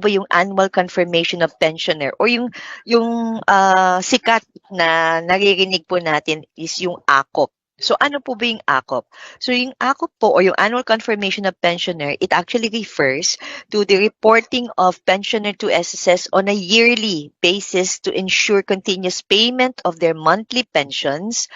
po yung annual confirmation of pensioner or sikat na naririnig po natin is yung AKOP. So ano po ba yung AKOP? So yung AKOP po or yung annual confirmation of pensioner, it actually refers to the reporting of pensioner to SSS on a yearly basis to ensure continuous payment of their monthly pensions,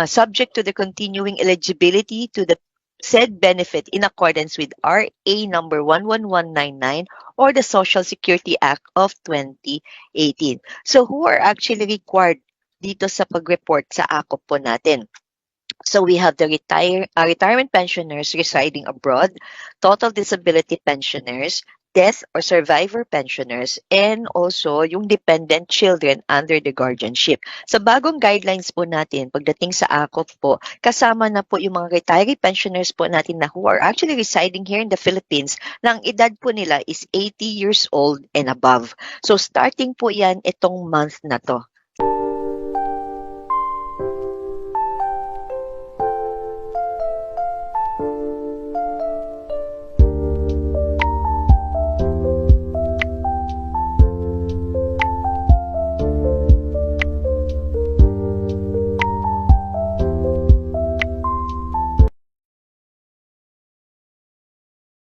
subject to the continuing eligibility to the said benefit in accordance with RA number 11199 or the Social Security Act of 2018. So who are actually required dito sa pag-report sa AKOP po natin? So we have the retirement pensioners residing abroad, total disability pensioners, death or survivor pensioners, and also yung dependent children under the guardianship. Sa bagong guidelines po natin, pagdating sa AKOP po, kasama na po yung mga retiree pensioners po natin na who are actually residing here in the Philippines na ang edad po nila is 80 years old and above. So starting po yan itong month na to.